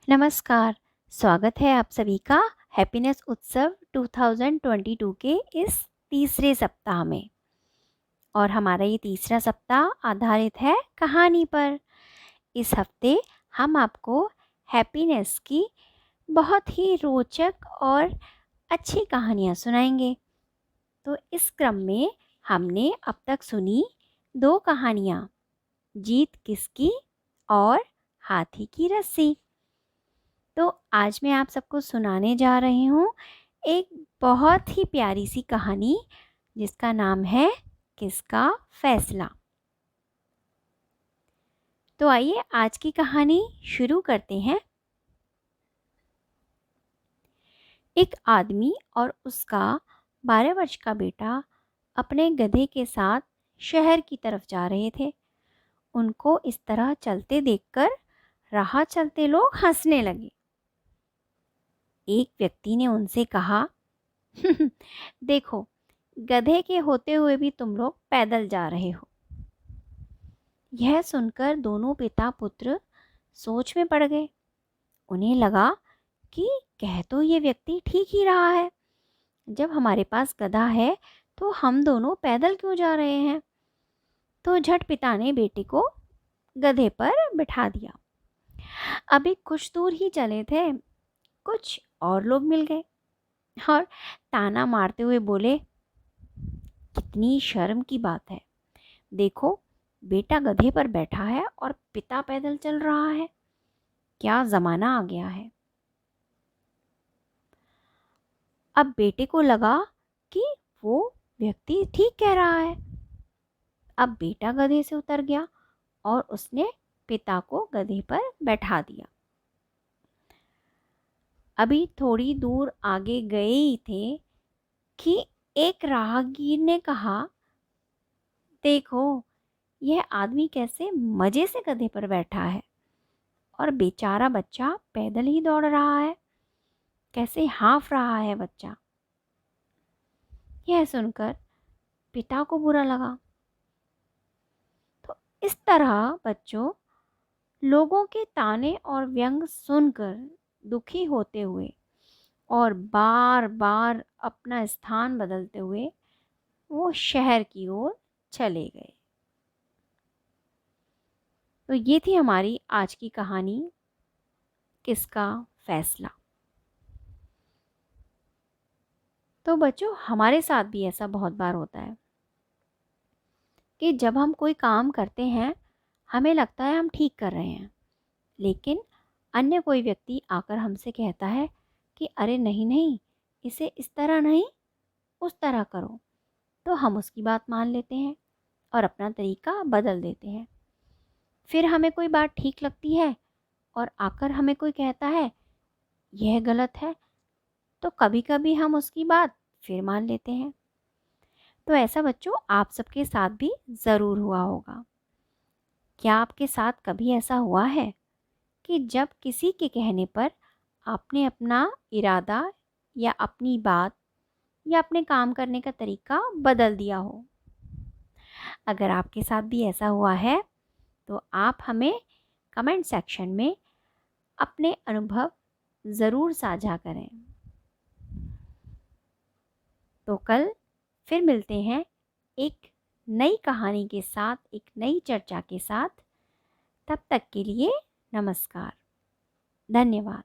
नमस्कार। स्वागत है आप सभी का हैप्पीनेस उत्सव 2022 के इस तीसरे सप्ताह में। और हमारा ये तीसरा सप्ताह आधारित है कहानी पर। इस हफ्ते हम आपको हैप्पीनेस की बहुत ही रोचक और अच्छी कहानियाँ सुनाएंगे। तो इस क्रम में हमने अब तक सुनी 2 कहानियाँ, जीत किसकी और हाथी की रस्सी। तो आज मैं आप सबको सुनाने जा रही हूँ एक बहुत ही प्यारी सी कहानी जिसका नाम है किसका फैसला। तो आइए आज की कहानी शुरू करते हैं। एक आदमी और उसका 12 वर्ष का बेटा अपने गधे के साथ शहर की तरफ जा रहे थे। उनको इस तरह चलते देखकर राह चलते लोग हंसने लगे। एक व्यक्ति ने उनसे कहा, देखो, गधे के होते हुए भी तुम लोग पैदल जा रहे हो। यह सुनकर दोनों पिता पुत्र सोच में पड़ गए। उन्हें लगा कि कह तो ये व्यक्ति ठीक ही रहा है। जब हमारे पास गधा है तो हम दोनों पैदल क्यों जा रहे हैं। तो झट पिता ने बेटे को गधे पर बिठा दिया। अभी कुछ दूर ही चले थे, कुछ और लोग मिल गए और ताना मारते हुए बोले, कितनी शर्म की बात है। देखो, बेटा गधे पर बैठा है और पिता पैदल चल रहा है। क्या जमाना आ गया है। अब बेटे को लगा कि वो व्यक्ति ठीक कह रहा है। अब बेटा गधे से उतर गया और उसने पिता को गधे पर बैठा दिया। अभी थोड़ी दूर आगे गए ही थे कि एक राहगीर ने कहा, देखो, यह आदमी कैसे मजे से गधे पर बैठा है और बेचारा बच्चा पैदल ही दौड़ रहा है। कैसे हाँफ रहा है बच्चा। यह सुनकर पिता को बुरा लगा। तो इस तरह बच्चों, लोगों के ताने और व्यंग सुनकर दुखी होते हुए और बार बार अपना स्थान बदलते हुए वो शहर की ओर चले गए। तो ये थी हमारी आज की कहानी, किसका फैसला। तो बच्चों, हमारे साथ भी ऐसा बहुत बार होता है कि जब हम कोई काम करते हैं, हमें लगता है हम ठीक कर रहे हैं, लेकिन अन्य कोई व्यक्ति आकर हमसे कहता है कि अरे नहीं नहीं, इसे इस तरह नहीं, उस तरह करो। तो हम उसकी बात मान लेते हैं और अपना तरीका बदल देते हैं। फिर हमें कोई बात ठीक लगती है और आकर हमें कोई कहता है यह गलत है, तो कभी कभी हम उसकी बात फिर मान लेते हैं। तो ऐसा बच्चों आप सबके साथ भी ज़रूर हुआ होगा। क्या आपके साथ कभी ऐसा हुआ है कि जब किसी के कहने पर आपने अपना इरादा या अपनी बात या अपने काम करने का तरीका बदल दिया हो? अगर आपके साथ भी ऐसा हुआ है तो आप हमें कमेंट सेक्शन में अपने अनुभव ज़रूर साझा करें। तो कल फिर मिलते हैं एक नई कहानी के साथ, एक नई चर्चा के साथ। तब तक के लिए नमस्कार, धन्यवाद।